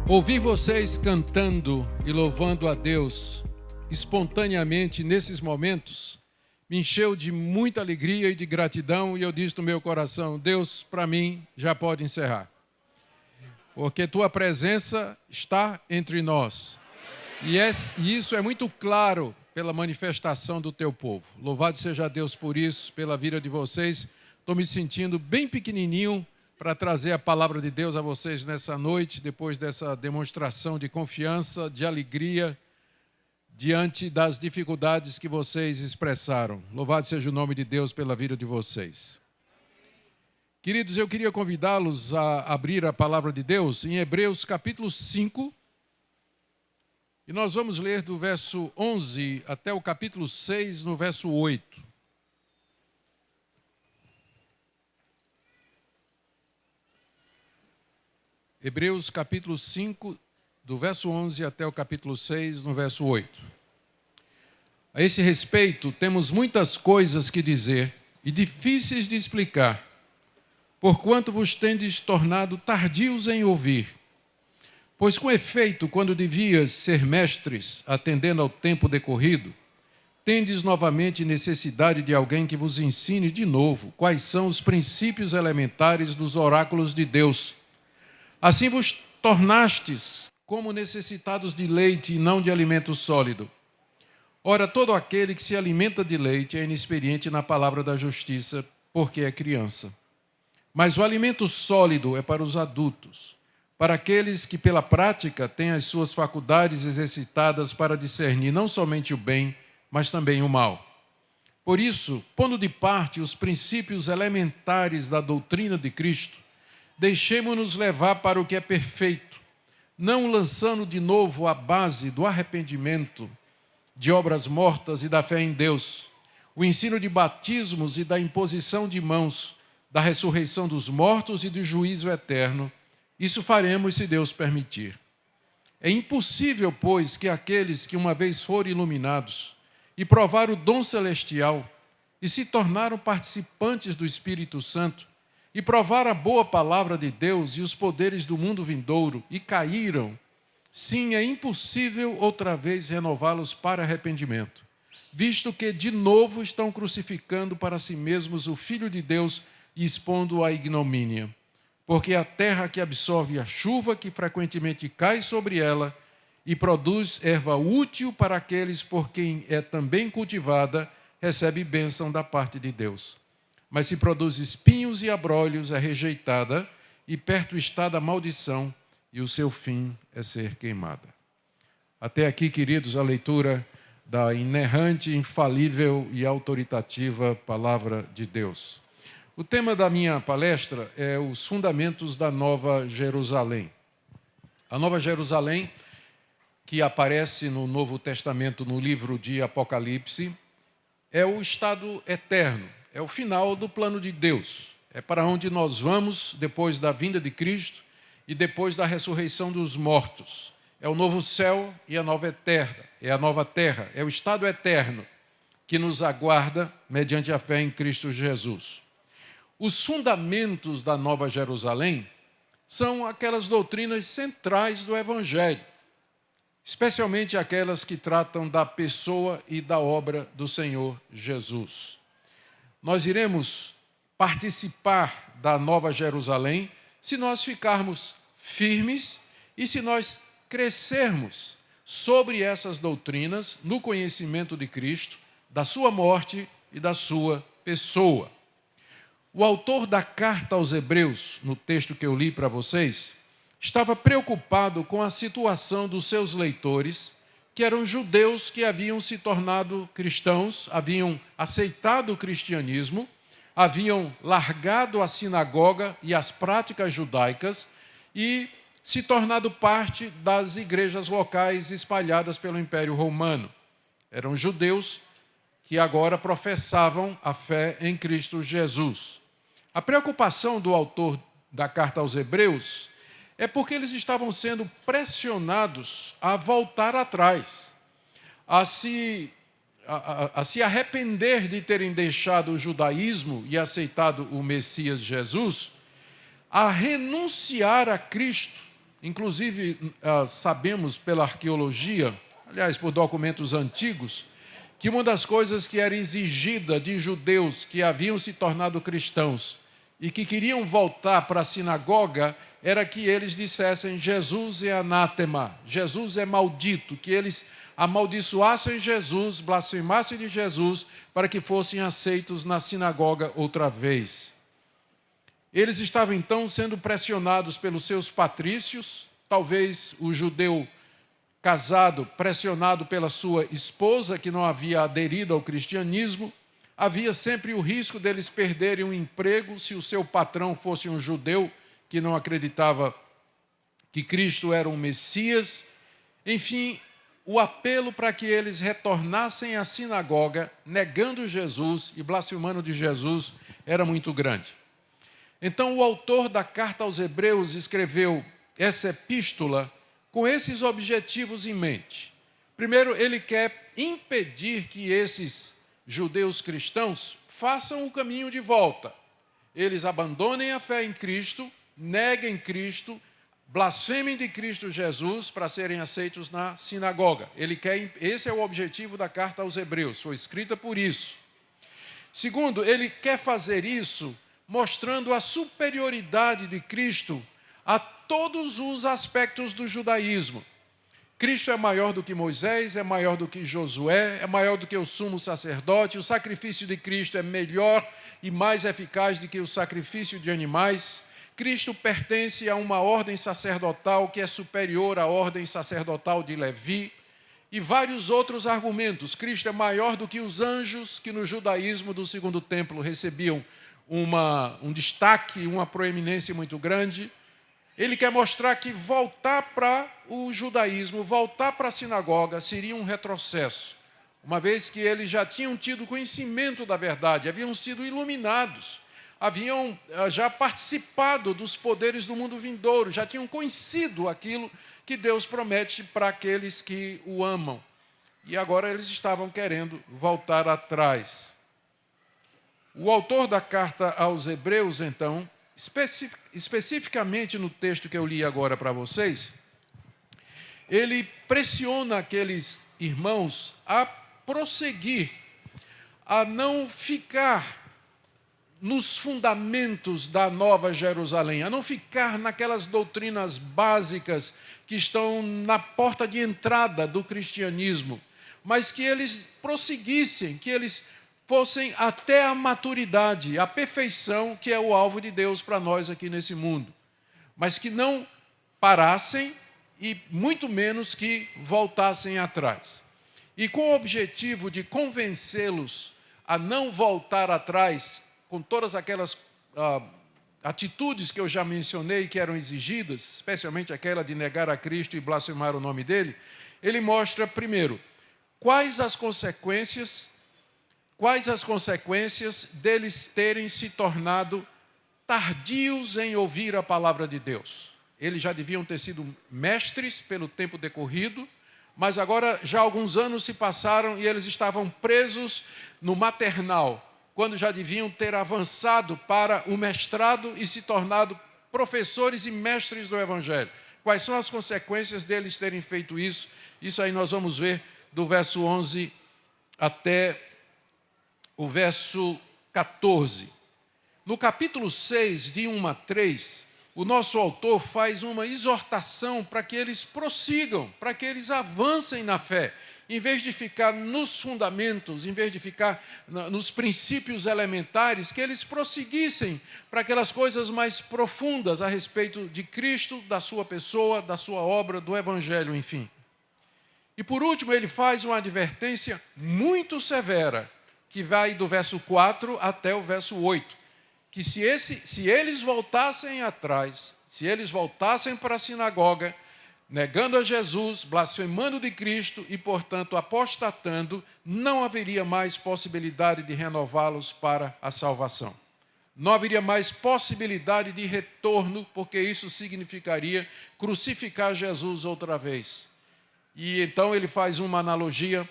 Ouvir vocês cantando e louvando a Deus espontaneamente nesses momentos me encheu de muita alegria e de gratidão, e eu disse no meu coração: Deus, para mim, já pode encerrar. Porque tua presença está entre nós. E isso é muito claro pela manifestação do teu povo. Louvado seja Deus por isso, pela vida de vocês. Estou me sentindo bem pequenininho para trazer a palavra de Deus a vocês nessa noite, depois dessa demonstração de confiança, de alegria, diante das dificuldades que vocês expressaram. Louvado seja o nome de Deus pela vida de vocês. Queridos, eu queria convidá-los a abrir a palavra de Deus em Hebreus capítulo 5, e nós vamos ler do verso 11 até o capítulo 6, no verso 8. Hebreus capítulo 5, do verso 11 até o capítulo 6, no verso 8. A esse respeito, temos muitas coisas que dizer e difíceis de explicar, porquanto vos tendes tornado tardios em ouvir. Pois com efeito, quando devias ser mestres, atendendo ao tempo decorrido, tendes novamente necessidade de alguém que vos ensine de novo quais são os princípios elementares dos oráculos de Deus. Assim vos tornastes como necessitados de leite e não de alimento sólido. Ora, todo aquele que se alimenta de leite é inexperiente na palavra da justiça, porque é criança. Mas o alimento sólido é para os adultos, para aqueles que pela prática têm as suas faculdades exercitadas para discernir não somente o bem, mas também o mal. Por isso, pondo de parte os princípios elementares da doutrina de Cristo, deixemo-nos levar para o que é perfeito, não lançando de novo a base do arrependimento, de obras mortas e da fé em Deus, o ensino de batismos e da imposição de mãos, da ressurreição dos mortos e do juízo eterno. Isso faremos se Deus permitir. É impossível, pois, que aqueles que uma vez foram iluminados e provaram o dom celestial e se tornaram participantes do Espírito Santo, e provaram a boa palavra de Deus e os poderes do mundo vindouro, e caíram, sim, é impossível outra vez renová-los para arrependimento, visto que de novo estão crucificando para si mesmos o Filho de Deus e expondo-o à ignomínia. Porque a terra que absorve a chuva que frequentemente cai sobre ela e produz erva útil para aqueles por quem é também cultivada, recebe bênção da parte de Deus. Mas se produz espinhos e abrolhos, é rejeitada, e perto está da maldição, e o seu fim é ser queimada. Até aqui, queridos, a leitura da inerrante, infalível e autoritativa palavra de Deus. O tema da minha palestra é os fundamentos da Nova Jerusalém. A Nova Jerusalém, que aparece no Novo Testamento, no livro de Apocalipse, é o estado eterno. É o final do plano de Deus. É para onde nós vamos depois da vinda de Cristo e depois da ressurreição dos mortos. É o novo céu e a nova eterna. É a nova terra. É o estado eterno que nos aguarda mediante a fé em Cristo Jesus. Os fundamentos da Nova Jerusalém são aquelas doutrinas centrais do Evangelho, especialmente aquelas que tratam da pessoa e da obra do Senhor Jesus. Nós iremos participar da Nova Jerusalém se nós ficarmos firmes e se nós crescermos sobre essas doutrinas no conhecimento de Cristo, da sua morte e da sua pessoa. O autor da carta aos Hebreus, no texto que eu li para vocês, estava preocupado com a situação dos seus leitores, que eram judeus que haviam se tornado cristãos, haviam aceitado o cristianismo, haviam largado a sinagoga e as práticas judaicas e se tornado parte das igrejas locais espalhadas pelo Império Romano. Eram judeus que agora professavam a fé em Cristo Jesus. A preocupação do autor da carta aos Hebreus é porque eles estavam sendo pressionados a voltar atrás, a se arrepender de terem deixado o judaísmo e aceitado o Messias Jesus, a renunciar a Cristo Inclusive, sabemos pela arqueologia, aliás, por documentos antigos, que uma das coisas que era exigida de judeus que haviam se tornado cristãos e que queriam voltar para a sinagoga era que eles dissessem: Jesus é anátema, Jesus é maldito, que eles amaldiçoassem Jesus, blasfemassem de Jesus, para que fossem aceitos na sinagoga outra vez. Eles estavam então sendo pressionados pelos seus patrícios, talvez o judeu casado, pressionado pela sua esposa, que não havia aderido ao cristianismo. Havia sempre o risco deles perderem o emprego se o seu patrão fosse um judeu que não acreditava que Cristo era um Messias. Enfim, o apelo para que eles retornassem à sinagoga, negando Jesus e blasfemando de Jesus, era muito grande. Então, o autor da carta aos Hebreus escreveu essa epístola com esses objetivos em mente. Primeiro, ele quer impedir que esses judeus cristãos façam o caminho de volta. Eles abandonem a fé em Cristo, neguem Cristo, blasfemem de Cristo Jesus para serem aceitos na sinagoga. Esse é o objetivo da carta aos Hebreus, foi escrita por isso. Segundo, ele quer fazer isso mostrando a superioridade de Cristo a todos os aspectos do judaísmo. Cristo é maior do que Moisés, é maior do que Josué, é maior do que o sumo sacerdote. O sacrifício de Cristo é melhor e mais eficaz do que o sacrifício de animais. Cristo pertence a uma ordem sacerdotal que é superior à ordem sacerdotal de Levi. E vários outros argumentos. Cristo é maior do que os anjos que no judaísmo do segundo templo recebiam um destaque, uma proeminência muito grande. Ele quer mostrar que voltar para o judaísmo, voltar para a sinagoga, seria um retrocesso, uma vez que eles já tinham tido conhecimento da verdade, haviam sido iluminados, haviam já participado dos poderes do mundo vindouro, já tinham conhecido aquilo que Deus promete para aqueles que o amam. E agora eles estavam querendo voltar atrás. O autor da carta aos Hebreus, então, especificamente no texto que eu li agora para vocês, ele pressiona aqueles irmãos a prosseguir, a não ficar nos fundamentos da Nova Jerusalém, a não ficar naquelas doutrinas básicas que estão na porta de entrada do cristianismo, mas que eles prosseguissem, que eles fossem até a maturidade, a perfeição, que é o alvo de Deus para nós aqui nesse mundo. Mas que não parassem e muito menos que voltassem atrás. E com o objetivo de convencê-los a não voltar atrás, com todas aquelas atitudes que eu já mencionei que eram exigidas, especialmente aquela de negar a Cristo e blasfemar o nome dele, ele mostra, primeiro, quais as consequências deles terem se tornado tardios em ouvir a palavra de Deus. Eles já deviam ter sido mestres pelo tempo decorrido, mas agora já alguns anos se passaram e eles estavam presos no maternal, quando já deviam ter avançado para o mestrado e se tornado professores e mestres do Evangelho. Quais são as consequências deles terem feito isso? Isso aí nós vamos ver do verso 11 até o verso 14. No capítulo 6, de 1 a 3, o nosso autor faz uma exortação para que eles prossigam, para que eles avancem na fé, em vez de ficar nos fundamentos, em vez de ficar nos princípios elementares, que eles prosseguissem para aquelas coisas mais profundas a respeito de Cristo, da sua pessoa, da sua obra, do Evangelho, enfim. E por último, ele faz uma advertência muito severa, que vai do verso 4 até o verso 8, que se eles voltassem atrás, se eles voltassem para a sinagoga, negando a Jesus, blasfemando de Cristo e, portanto, apostatando, não haveria mais possibilidade de renová-los para a salvação. Não haveria mais possibilidade de retorno, porque isso significaria crucificar Jesus outra vez. E então ele faz uma analogia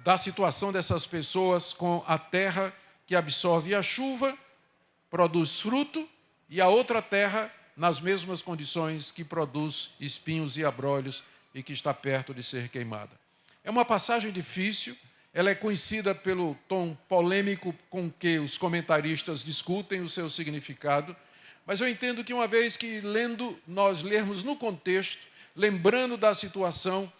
da situação dessas pessoas com a terra que absorve a chuva, produz fruto, e a outra terra nas mesmas condições que produz espinhos e abrolhos e que está perto de ser queimada. É uma passagem difícil, ela é conhecida pelo tom polêmico com que os comentaristas discutem o seu significado, mas eu entendo que uma vez que nós lermos no contexto, lembrando da situação,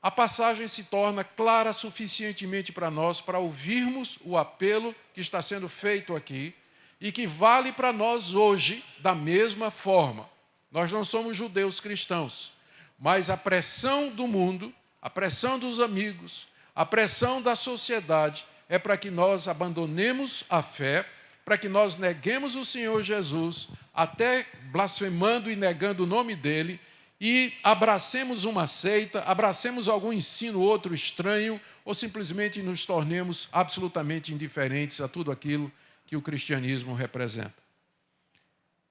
a passagem se torna clara suficientemente para nós, para ouvirmos o apelo que está sendo feito aqui e que vale para nós hoje da mesma forma. Nós não somos judeus cristãos, mas a pressão do mundo, a pressão dos amigos, a pressão da sociedade é para que nós abandonemos a fé, para que nós neguemos o Senhor Jesus, até blasfemando e negando o nome dele, e abracemos uma seita, abracemos algum ensino outro estranho, ou simplesmente nos tornemos absolutamente indiferentes a tudo aquilo que o cristianismo representa.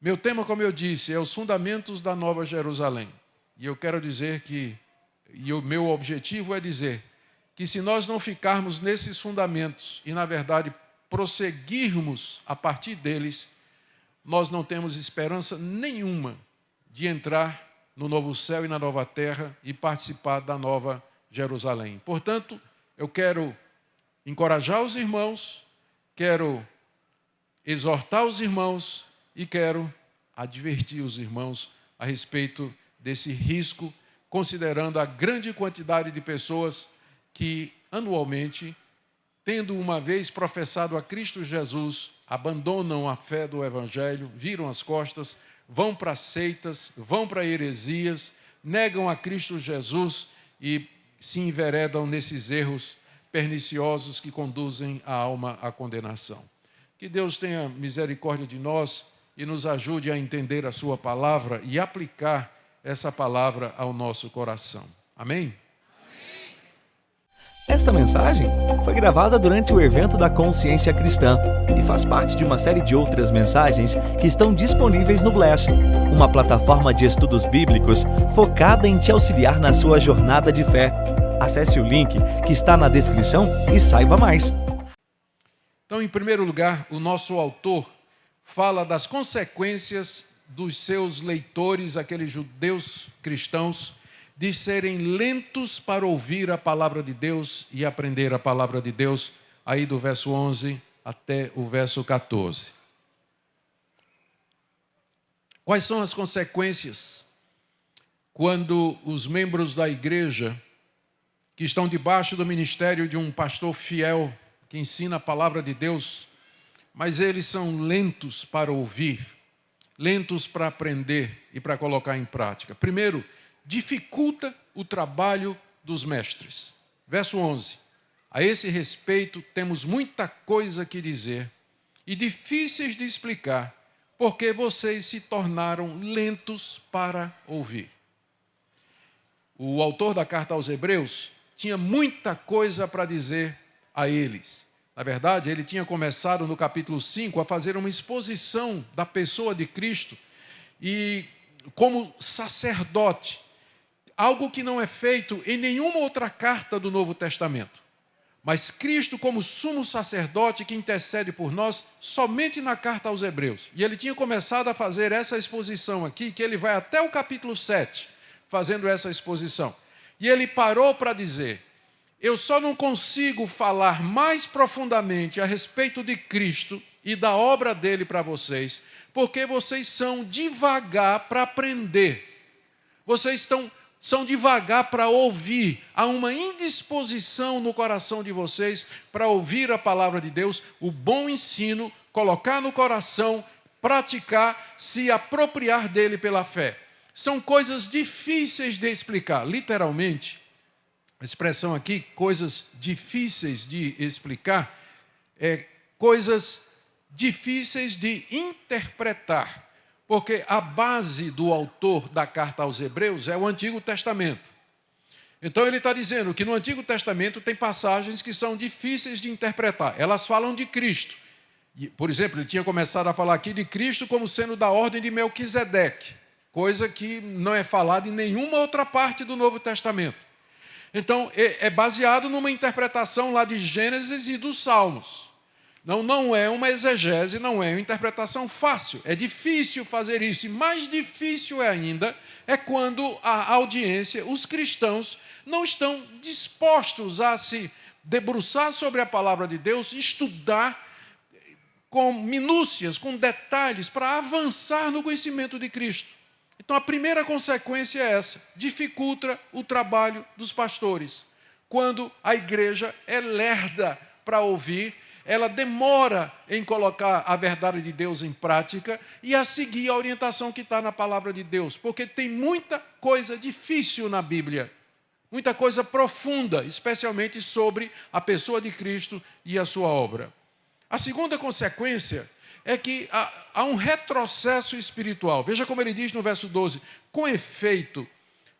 Meu tema, como eu disse, é os fundamentos da Nova Jerusalém. E eu quero dizer o meu objetivo é dizer que se nós não ficarmos nesses fundamentos e, na verdade, prosseguirmos a partir deles, nós não temos esperança nenhuma de entrar no novo céu e na nova terra e participar da Nova Jerusalém. Portanto, eu quero encorajar os irmãos, quero exortar os irmãos e quero advertir os irmãos a respeito desse risco, considerando a grande quantidade de pessoas que anualmente, tendo uma vez professado a Cristo Jesus, abandonam a fé do Evangelho, viram as costas, vão para seitas, vão para heresias, negam a Cristo Jesus e se enveredam nesses erros perniciosos que conduzem a alma à condenação. Que Deus tenha misericórdia de nós e nos ajude a entender a sua palavra e aplicar essa palavra ao nosso coração. Amém? Esta mensagem foi gravada durante o evento da Consciência Cristã e faz parte de uma série de outras mensagens que estão disponíveis no Bless, uma plataforma de estudos bíblicos focada em te auxiliar na sua jornada de fé. Acesse o link que está na descrição e saiba mais. Então, em primeiro lugar, o nosso autor fala das consequências dos seus leitores, aqueles judeus cristãos, de serem lentos para ouvir a palavra de Deus e aprender a palavra de Deus, aí do verso 11 até o verso 14. Quais são as consequências quando os membros da igreja, que estão debaixo do ministério de um pastor fiel, que ensina a palavra de Deus, mas eles são lentos para ouvir, lentos para aprender e para colocar em prática? Primeiro, dificulta o trabalho dos mestres. Verso 11. A esse respeito, temos muita coisa que dizer e difíceis de explicar, porque vocês se tornaram lentos para ouvir. O autor da carta aos Hebreus tinha muita coisa para dizer a eles. Na verdade, ele tinha começado no capítulo 5 a fazer uma exposição da pessoa de Cristo e como sacerdote, algo que não é feito em nenhuma outra carta do Novo Testamento. Mas Cristo como sumo sacerdote que intercede por nós somente na carta aos Hebreus. E ele tinha começado a fazer essa exposição aqui, que ele vai até o capítulo 7, fazendo essa exposição. E ele parou para dizer: eu só não consigo falar mais profundamente a respeito de Cristo e da obra dele para vocês, porque vocês são devagar para aprender. Vocês são devagar para ouvir. Há uma indisposição no coração de vocês para ouvir a palavra de Deus, o bom ensino, colocar no coração, praticar, se apropriar dele pela fé. São coisas difíceis de explicar. Literalmente, a expressão aqui, coisas difíceis de explicar, é coisas difíceis de interpretar. Porque a base do autor da carta aos Hebreus é o Antigo Testamento. Então ele está dizendo que no Antigo Testamento tem passagens que são difíceis de interpretar. Elas falam de Cristo. Por exemplo, ele tinha começado a falar aqui de Cristo como sendo da ordem de Melquisedeque, coisa que não é falada em nenhuma outra parte do Novo Testamento. Então é baseado numa interpretação lá de Gênesis e dos Salmos. Não é uma exegese, não é uma interpretação fácil. É difícil fazer isso. E mais difícil ainda é quando a audiência, os cristãos, não estão dispostos a se debruçar sobre a palavra de Deus, estudar com minúcias, com detalhes, para avançar no conhecimento de Cristo. Então, a primeira consequência é essa: dificulta o trabalho dos pastores. Quando a igreja é lerda para ouvir, ela demora em colocar a verdade de Deus em prática e a seguir a orientação que está na palavra de Deus, porque tem muita coisa difícil na Bíblia, muita coisa profunda, especialmente sobre a pessoa de Cristo e a sua obra. A segunda consequência é que há um retrocesso espiritual. Veja como ele diz no verso 12: com efeito,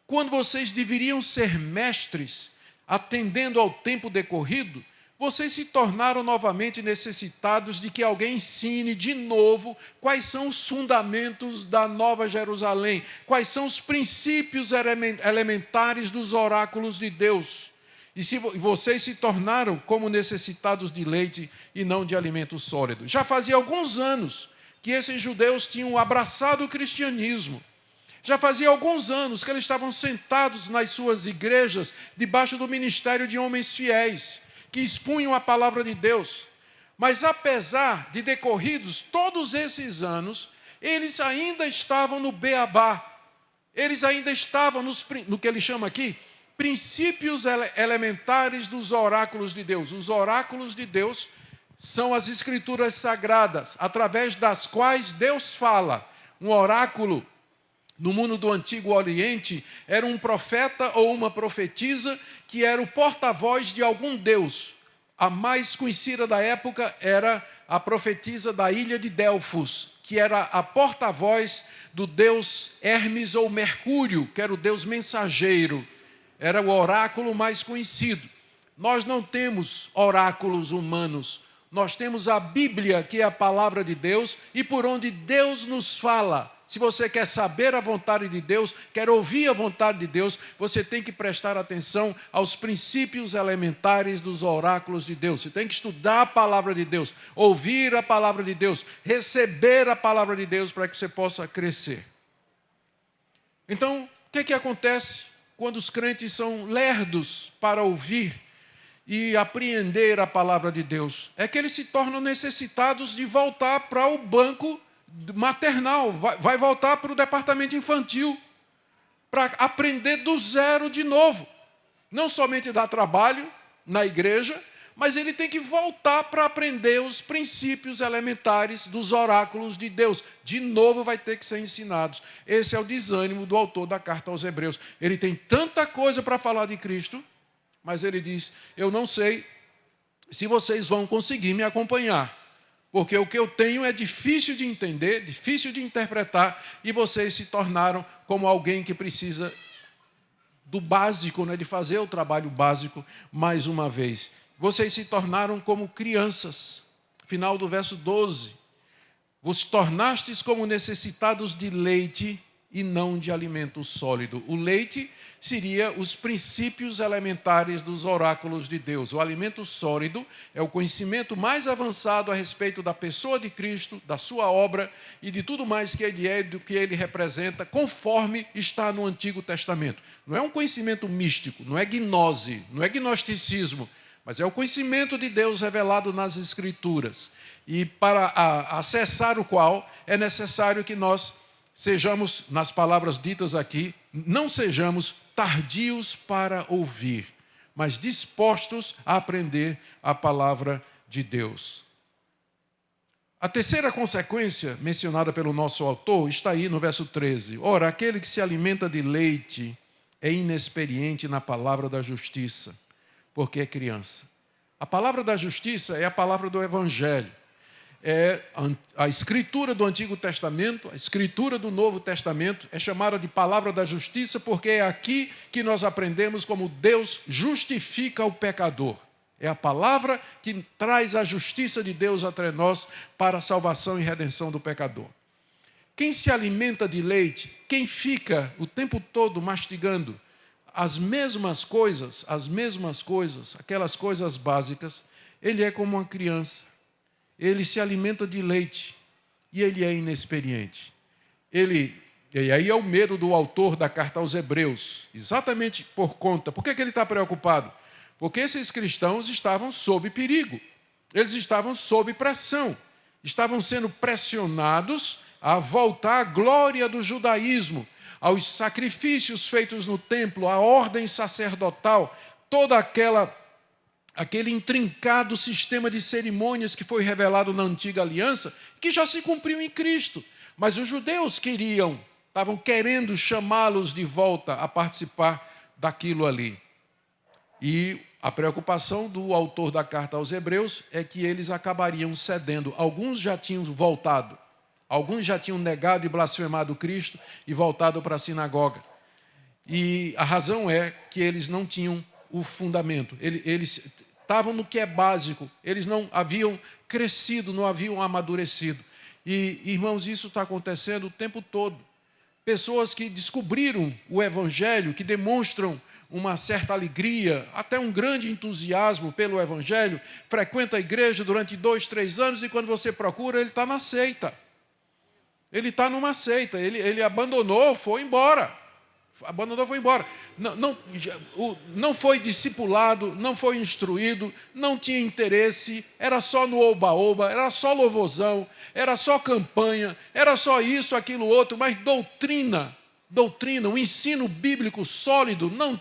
quando vocês deveriam ser mestres, atendendo ao tempo decorrido, vocês se tornaram novamente necessitados de que alguém ensine de novo quais são os fundamentos da Nova Jerusalém, quais são os princípios elementares dos oráculos de Deus. E se vocês se tornaram como necessitados de leite e não de alimento sólido. Já fazia alguns anos que esses judeus tinham abraçado o cristianismo. Já fazia alguns anos que eles estavam sentados nas suas igrejas, debaixo do ministério de homens fiéis, que expunham a palavra de Deus. Mas apesar de decorridos todos esses anos, eles ainda estavam no beabá. Eles ainda estavam no que ele chama aqui, princípios elementares dos oráculos de Deus. Os oráculos de Deus são as escrituras sagradas, através das quais Deus fala. Um oráculo no mundo do Antigo Oriente era um profeta ou uma profetisa que era o porta-voz de algum deus. A mais conhecida da época era a profetisa da ilha de Delfos, que era a porta-voz do deus Hermes ou Mercúrio, que era o deus mensageiro. Era o oráculo mais conhecido. Nós não temos oráculos humanos. Nós temos a Bíblia, que é a palavra de Deus, e por onde Deus nos fala. Se você quer saber a vontade de Deus, quer ouvir a vontade de Deus, você tem que prestar atenção aos princípios elementares dos oráculos de Deus. Você tem que estudar a palavra de Deus, ouvir a palavra de Deus, receber a palavra de Deus para que você possa crescer. Então, o que acontece quando os crentes são lerdos para ouvir e apreender a palavra de Deus? É que eles se tornam necessitados de voltar para o banco maternal, vai voltar para o departamento infantil, para aprender do zero de novo. Não somente dar trabalho na igreja, mas ele tem que voltar para aprender os princípios elementares dos oráculos de Deus. De novo vai ter que ser ensinados. Esse é o desânimo do autor da carta aos Hebreus. Ele tem tanta coisa para falar de Cristo, mas ele diz: eu não sei se vocês vão conseguir me acompanhar, porque o que eu tenho é difícil de entender, difícil de interpretar, e vocês se tornaram como alguém que precisa do básico, né, de fazer o trabalho básico mais uma vez. Vocês se tornaram como crianças. Final do verso 12. Vos tornastes como necessitados de leite e não de alimento sólido. O leite seria os princípios elementares dos oráculos de Deus. O alimento sólido é o conhecimento mais avançado a respeito da pessoa de Cristo, da sua obra e de tudo mais que ele é e do que ele representa, conforme está no Antigo Testamento. Não é um conhecimento místico, não é gnose, não é gnosticismo, mas é o conhecimento de Deus revelado nas Escrituras. E para acessar o qual é necessário que nós sejamos, nas palavras ditas aqui, não sejamos tardios para ouvir, mas dispostos a aprender a palavra de Deus. A terceira consequência mencionada pelo nosso autor está aí no verso 13. Ora, aquele que se alimenta de leite é inexperiente na palavra da justiça, porque é criança. A palavra da justiça é a palavra do Evangelho. É a escritura do Antigo Testamento, a escritura do Novo Testamento é chamada de palavra da justiça porque é aqui que nós aprendemos como Deus justifica o pecador. É a palavra que traz a justiça de Deus até nós para a salvação e redenção do pecador. Quem se alimenta de leite, quem fica o tempo todo mastigando as mesmas coisas, aquelas coisas básicas, ele é como uma criança. ele se alimenta de leite e ele é inexperiente. E aí é o medo do autor da carta aos Hebreus, exatamente por que ele está preocupado? Porque esses cristãos estavam sob perigo, eles estavam sob pressão, estavam sendo pressionados a voltar à glória do judaísmo, aos sacrifícios feitos no templo, à ordem sacerdotal, todo aquele intrincado sistema de cerimônias que foi revelado na antiga aliança, que já se cumpriu em Cristo. Mas os judeus estavam querendo chamá-los de volta a participar daquilo ali. E a preocupação do autor da carta aos Hebreus é que eles acabariam cedendo. Alguns já tinham voltado, alguns já tinham negado e blasfemado Cristo e voltado para a sinagoga. E a razão é que eles não tinham o fundamento, eles estavam no que é básico, eles não haviam crescido, não haviam amadurecido. E, irmãos, isso está acontecendo o tempo todo. Pessoas que descobriram o Evangelho, que demonstram uma certa alegria, até um grande entusiasmo pelo Evangelho, frequenta a igreja durante 2, 3 anos e quando você procura, ele está na seita. Ele está numa seita, ele abandonou, foi embora. Não foi discipulado, não foi instruído, não tinha interesse, era só no oba-oba, era só louvorzão, era só campanha, era só isso, aquilo, outro, mas doutrina, um ensino bíblico sólido, não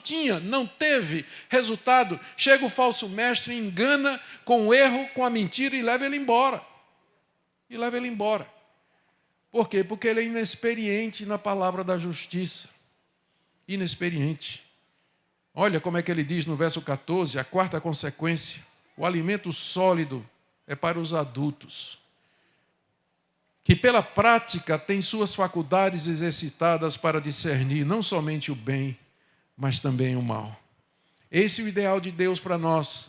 teve resultado. Chega o falso mestre, engana com o erro, com a mentira e leva ele embora. Por quê? Porque ele é inexperiente na palavra da justiça. Inexperiente. Olha como é que ele diz no verso 14, a quarta consequência: o alimento sólido é para os adultos, que pela prática têm suas faculdades exercitadas para discernir não somente o bem, mas também o mal. Esse é o ideal de Deus para nós,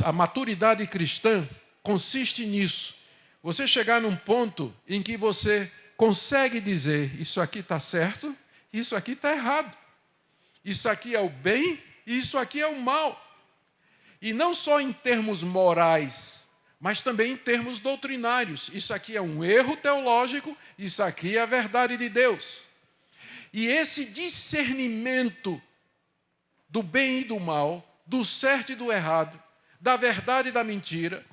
a maturidade cristã consiste nisso. Você chegar num ponto em que você consegue dizer, isso aqui está certo, isso aqui está errado. Isso aqui é o bem e isso aqui é o mal. E não só em termos morais, mas também em termos doutrinários. Isso aqui é um erro teológico, isso aqui é a verdade de Deus. E esse discernimento do bem e do mal, do certo e do errado, da verdade e da mentira,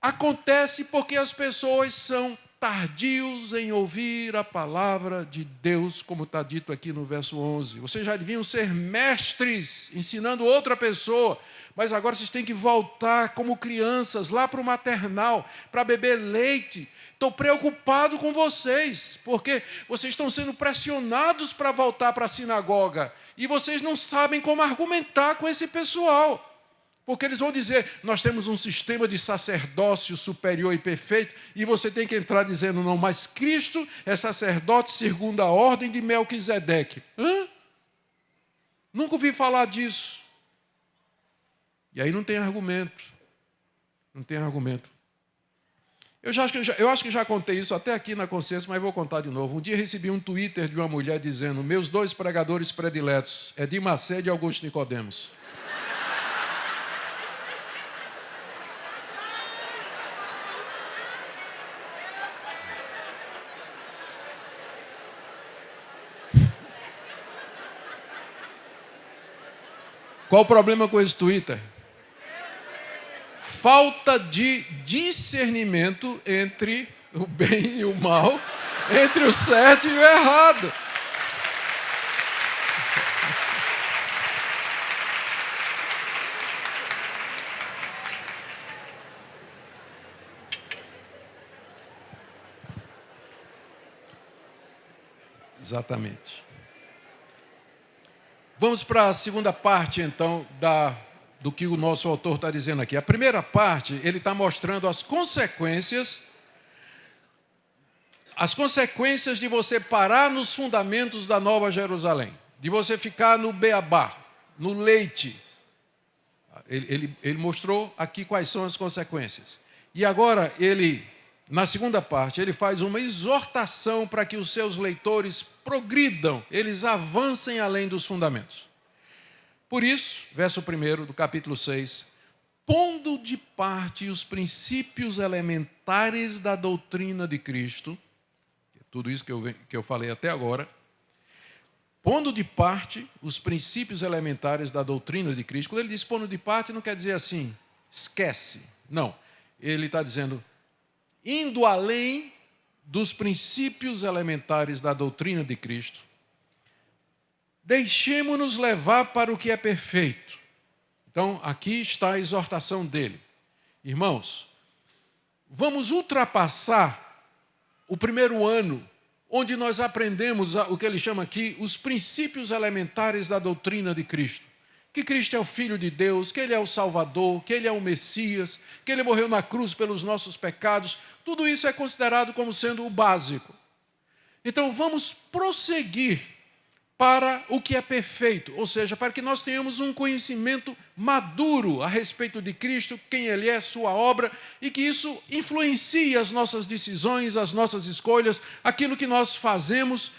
acontece porque as pessoas são tardios em ouvir a palavra de Deus, como está dito aqui no verso 11. Vocês já deviam ser mestres, ensinando outra pessoa, mas agora vocês têm que voltar como crianças, lá para o maternal, para beber leite. Estou preocupado com vocês, porque vocês estão sendo pressionados para voltar para a sinagoga, e vocês não sabem como argumentar com esse pessoal. Porque eles vão dizer, nós temos um sistema de sacerdócio superior e perfeito, e você tem que entrar dizendo, não, mas Cristo é sacerdote segundo a ordem de Melquisedeque. Nunca ouvi falar disso. E aí não tem argumento. Eu acho que já contei isso até aqui na Consciência, mas vou contar de novo. Um dia recebi um Twitter de uma mulher dizendo, meus 2 pregadores prediletos, Edir Macedo e Augusto Nicodemos. Qual o problema com esse Twitter? Falta de discernimento entre o bem e o mal, entre o certo e o errado. Exatamente. Vamos para a segunda parte, então, do que o nosso autor está dizendo aqui. A primeira parte, ele está mostrando as consequências de você parar nos fundamentos da Nova Jerusalém, de você ficar no beabá, no leite. Ele mostrou aqui quais são as consequências. E agora, na segunda parte, ele faz uma exortação para que os seus leitores progridam, eles avancem além dos fundamentos. Por isso, verso 1 do capítulo 6, pondo de parte os princípios elementares da doutrina de Cristo, tudo isso que eu falei até agora, pondo de parte os princípios elementares da doutrina de Cristo. Quando ele diz pondo de parte, não quer dizer assim, esquece. Não, ele está dizendo, indo além dos princípios elementares da doutrina de Cristo, deixemo-nos levar para o que é perfeito. Então, aqui está a exortação dele. Irmãos, vamos ultrapassar o primeiro ano, onde nós aprendemos o que ele chama aqui, os princípios elementares da doutrina de Cristo. Que Cristo é o Filho de Deus, que Ele é o Salvador, que Ele é o Messias, que Ele morreu na cruz pelos nossos pecados. Tudo isso é considerado como sendo o básico. Então vamos prosseguir para o que é perfeito, ou seja, para que nós tenhamos um conhecimento maduro a respeito de Cristo, quem Ele é, sua obra, e que isso influencie as nossas decisões, as nossas escolhas, aquilo que nós fazemos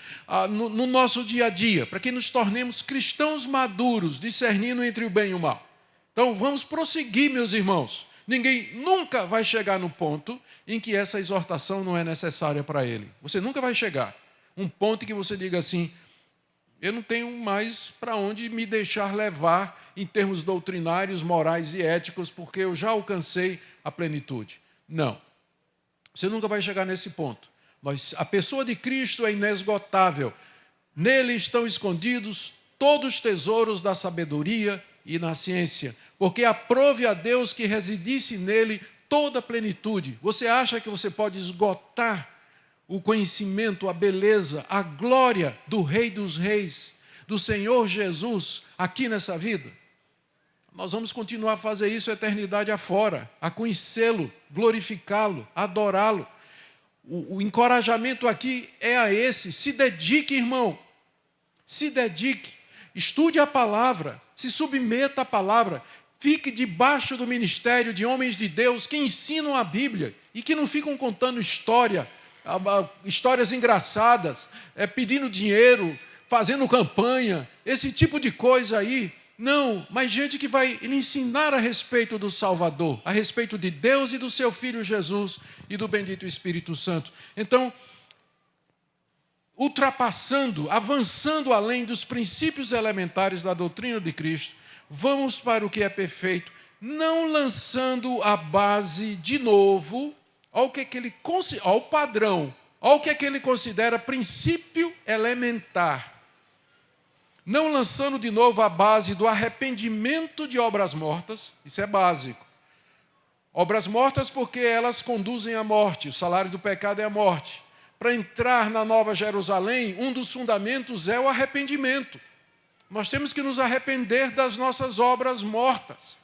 no nosso dia a dia, para que nos tornemos cristãos maduros, discernindo entre o bem e o mal. Então vamos prosseguir, meus irmãos. Ninguém nunca vai chegar no ponto em que essa exortação não é necessária para ele. Você nunca vai chegar. Um ponto em que você diga assim, eu não tenho mais para onde me deixar levar em termos doutrinários, morais e éticos, porque eu já alcancei a plenitude. Não. Você nunca vai chegar nesse ponto. Mas a pessoa de Cristo é inesgotável. Nele estão escondidos todos os tesouros da sabedoria e na ciência, porque aprove a Deus que residisse nele toda a plenitude. Você acha que você pode esgotar o conhecimento, a beleza, a glória do Rei dos Reis, do Senhor Jesus, aqui nessa vida? Nós vamos continuar a fazer isso a eternidade afora, a conhecê-lo, glorificá-lo, adorá-lo. O encorajamento aqui é a esse, se dedique, irmão, se dedique, estude a palavra, se submeta à palavra, fique debaixo do ministério de homens de Deus que ensinam a Bíblia e que não ficam contando histórias engraçadas, pedindo dinheiro, fazendo campanha, esse tipo de coisa aí. Não, mas gente que vai lhe ensinar a respeito do Salvador, a respeito de Deus e do seu Filho Jesus e do bendito Espírito Santo. Então, ultrapassando, avançando além dos princípios elementares da doutrina de Cristo, vamos para o que é perfeito, não lançando a base de novo ao padrão, ao que ele considera princípio elementar. Não lançando de novo a base do arrependimento de obras mortas, isso é básico. Obras mortas porque elas conduzem à morte, o salário do pecado é a morte. Para entrar na Nova Jerusalém, um dos fundamentos é o arrependimento. Nós temos que nos arrepender das nossas obras mortas.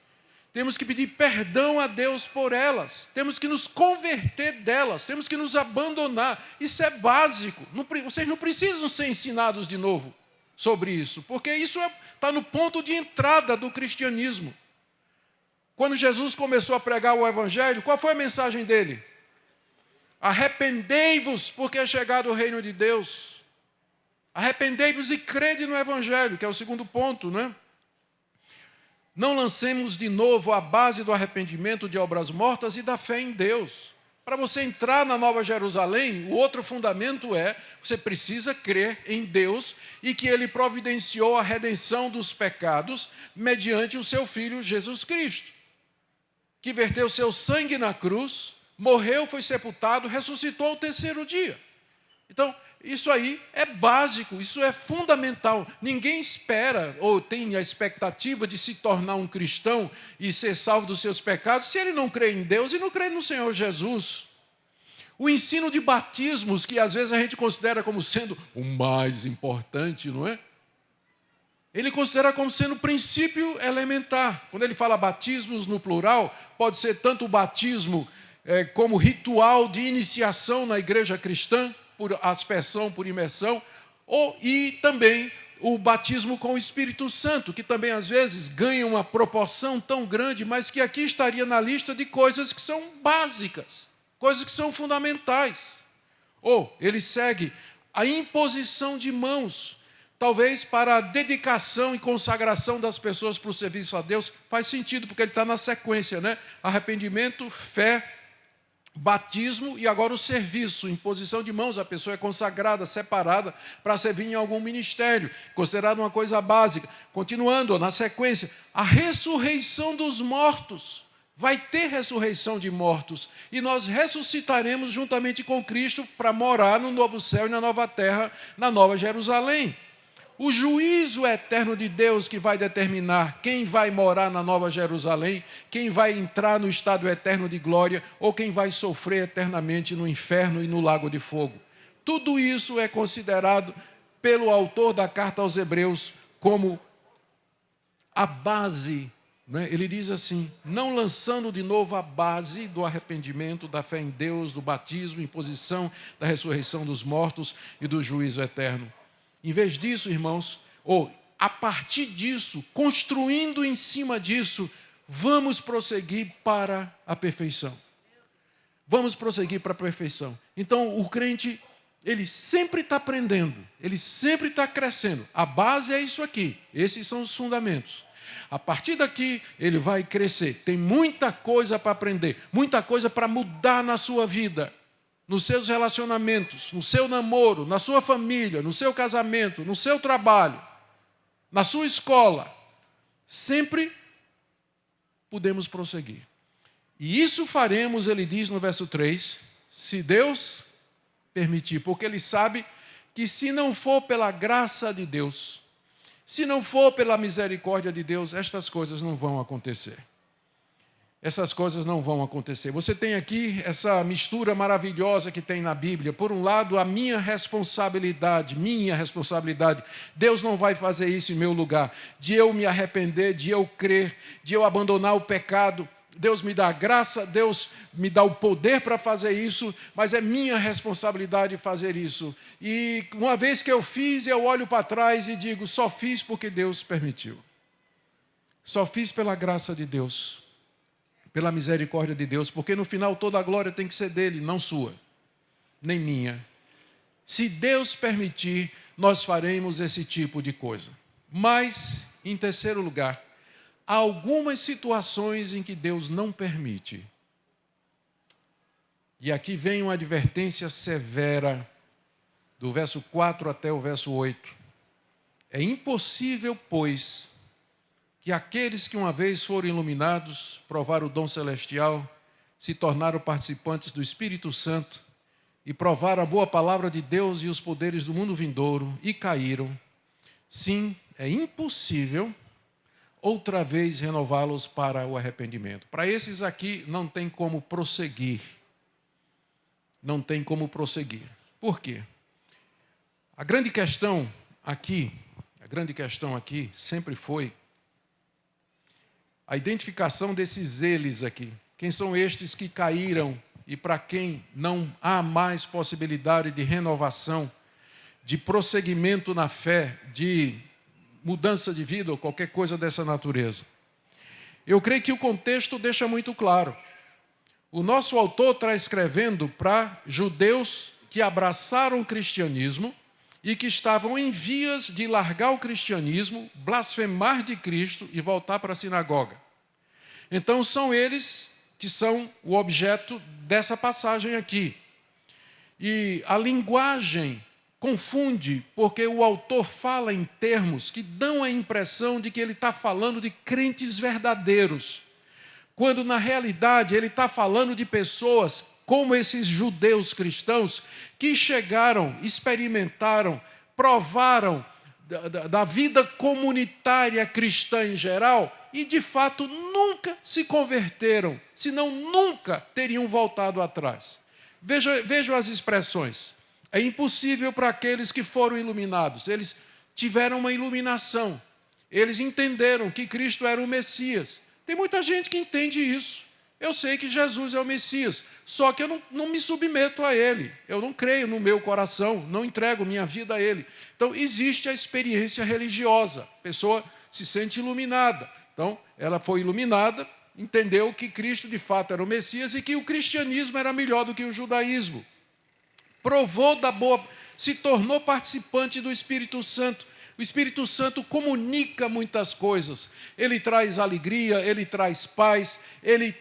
Temos que pedir perdão a Deus por elas. Temos que nos converter delas. Temos que nos abandonar. Isso é básico. Vocês não precisam ser ensinados de novo sobre isso, porque isso está no ponto de entrada do cristianismo. Quando Jesus começou a pregar o Evangelho, qual foi a mensagem dele? Arrependei-vos, porque é chegado o reino de Deus. Arrependei-vos e crede no Evangelho, que é o segundo ponto, não é? Não lancemos de novo a base do arrependimento de obras mortas e da fé em Deus. Para você entrar na Nova Jerusalém, o outro fundamento é, você precisa crer em Deus e que Ele providenciou a redenção dos pecados mediante o seu Filho Jesus Cristo, que verteu seu sangue na cruz, morreu, foi sepultado, ressuscitou ao terceiro dia. Então, isso aí é básico, isso é fundamental. Ninguém espera ou tem a expectativa de se tornar um cristão e ser salvo dos seus pecados se ele não crê em Deus e não crê no Senhor Jesus. O ensino de batismos, que às vezes a gente considera como sendo o mais importante, não é? Ele considera como sendo princípio elementar. Quando ele fala batismos no plural, pode ser tanto o batismo como ritual de iniciação na igreja cristã, por aspersão, por imersão, e também o batismo com o Espírito Santo, que também às vezes ganha uma proporção tão grande, mas que aqui estaria na lista de coisas que são básicas, coisas que são fundamentais. Ou ele segue a imposição de mãos. Talvez para a dedicação e consagração das pessoas para o serviço a Deus, faz sentido, porque ele está na sequência, né? Arrependimento, fé, batismo e agora o serviço, imposição de mãos. A pessoa é consagrada, separada para servir em algum ministério, considerado uma coisa básica. Continuando, na sequência, a ressurreição dos mortos. Vai ter ressurreição de mortos e nós ressuscitaremos juntamente com Cristo para morar no novo céu e na nova terra, na nova Jerusalém. O juízo eterno de Deus que vai determinar quem vai morar na nova Jerusalém, quem vai entrar no estado eterno de glória ou quem vai sofrer eternamente no inferno e no lago de fogo. Tudo isso é considerado pelo autor da carta aos Hebreus como a base, né? Ele diz assim, não lançando de novo a base do arrependimento, da fé em Deus, do batismo, imposição, da ressurreição dos mortos e do juízo eterno. Em vez disso, irmãos, ou a partir disso, construindo em cima disso, vamos prosseguir para a perfeição. Vamos prosseguir para a perfeição. Então, o crente, ele sempre está aprendendo, ele sempre está crescendo. A base é isso aqui, esses são os fundamentos. A partir daqui, ele vai crescer. Tem muita coisa para aprender, muita coisa para mudar na sua vida. Nos seus relacionamentos, no seu namoro, na sua família, no seu casamento, no seu trabalho, na sua escola, sempre podemos prosseguir. E isso faremos, ele diz no verso 3, se Deus permitir, porque ele sabe que se não for pela graça de Deus, se não for pela misericórdia de Deus, estas coisas não vão acontecer. Essas coisas não vão acontecer. Você tem aqui essa mistura maravilhosa que tem na Bíblia. Por um lado, a minha responsabilidade. Deus não vai fazer isso em meu lugar. De eu me arrepender, de eu crer, de eu abandonar o pecado. Deus me dá a graça, Deus me dá o poder para fazer isso, mas é minha responsabilidade fazer isso. E uma vez que eu fiz, eu olho para trás e digo, só fiz porque Deus permitiu. Só fiz pela graça de Deus. Pela misericórdia de Deus, porque no final toda a glória tem que ser dele, não sua, nem minha. Se Deus permitir, nós faremos esse tipo de coisa. Mas, em terceiro lugar, há algumas situações em que Deus não permite. E aqui vem uma advertência severa, do verso 4 até o verso 8. É impossível, pois, que aqueles que uma vez foram iluminados, provaram o dom celestial, se tornaram participantes do Espírito Santo e provaram a boa palavra de Deus e os poderes do mundo vindouro e caíram. Sim, é impossível outra vez renová-los para o arrependimento. Para esses aqui não tem como prosseguir. Não tem como prosseguir. Por quê? A grande questão aqui sempre foi a identificação desses eles aqui. Quem são estes que caíram e para quem não há mais possibilidade de renovação, de prosseguimento na fé, de mudança de vida ou qualquer coisa dessa natureza? Eu creio que o contexto deixa muito claro. O nosso autor está escrevendo para judeus que abraçaram o cristianismo e que estavam em vias de largar o cristianismo, blasfemar de Cristo e voltar para a sinagoga. Então são eles que são o objeto dessa passagem aqui. E a linguagem confunde, porque o autor fala em termos que dão a impressão de que ele está falando de crentes verdadeiros, quando na realidade ele está falando de pessoas como esses judeus cristãos que chegaram, experimentaram, provaram da vida comunitária cristã em geral e de fato nunca se converteram, senão nunca teriam voltado atrás. Vejam as expressões. É impossível para aqueles que foram iluminados. Eles tiveram uma iluminação. Eles entenderam que Cristo era o Messias. Tem muita gente que entende isso. Eu sei que Jesus é o Messias, só que eu não me submeto a Ele. Eu não creio no meu coração, não entrego minha vida a Ele. Então, existe a experiência religiosa. A pessoa se sente iluminada. Então, ela foi iluminada, entendeu que Cristo de fato era o Messias e que o cristianismo era melhor do que o judaísmo. Provou da boa, se tornou participante do Espírito Santo, O Espírito Santo comunica muitas coisas. Ele traz alegria, ele traz paz, ele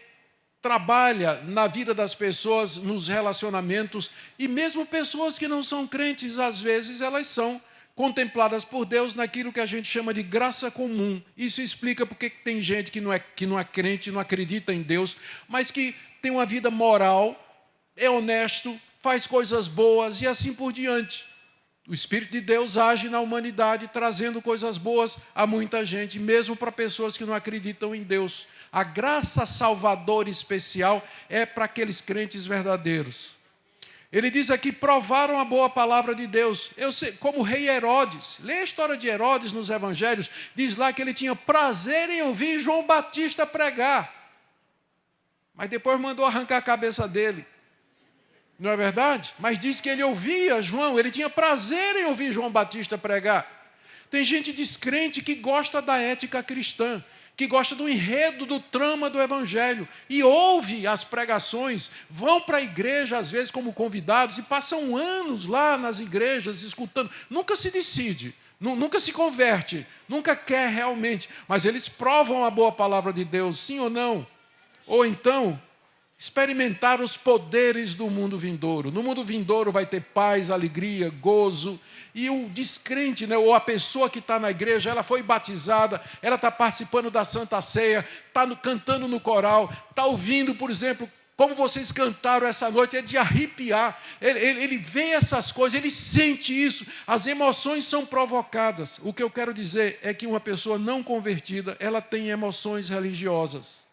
trabalha na vida das pessoas, nos relacionamentos. E mesmo pessoas que não são crentes, às vezes elas são contempladas por Deus naquilo que a gente chama de graça comum. Isso explica porque tem gente que não é crente, não acredita em Deus, mas que tem uma vida moral, é honesto, faz coisas boas e assim por diante. O Espírito de Deus age na humanidade, trazendo coisas boas a muita gente, mesmo para pessoas que não acreditam em Deus. A graça salvadora especial é para aqueles crentes verdadeiros. Ele diz aqui, provaram a boa palavra de Deus. Eu sei, como o rei Herodes, lê a história de Herodes nos evangelhos, diz lá que ele tinha prazer em ouvir João Batista pregar. Mas depois mandou arrancar a cabeça dele. Não é verdade? Mas diz que ele ouvia João, ele tinha prazer em ouvir João Batista pregar. Tem gente descrente que gosta da ética cristã, que gosta do enredo, do trama do Evangelho, e ouve as pregações, vão para a igreja, às vezes, como convidados, e passam anos lá nas igrejas, escutando. Nunca se decide, nunca se converte, nunca quer realmente, mas eles provam a boa palavra de Deus, sim ou não? Ou então experimentar os poderes do mundo vindouro. No mundo vindouro vai ter paz, alegria, gozo. E o descrente, ou a pessoa que está na igreja, ela foi batizada, ela está participando da Santa Ceia, está cantando no coral, está ouvindo, por exemplo, como vocês cantaram essa noite, é de arrepiar. Ele vê essas coisas, ele sente isso, as emoções são provocadas. O que eu quero dizer é que uma pessoa não convertida, ela tem emoções religiosas.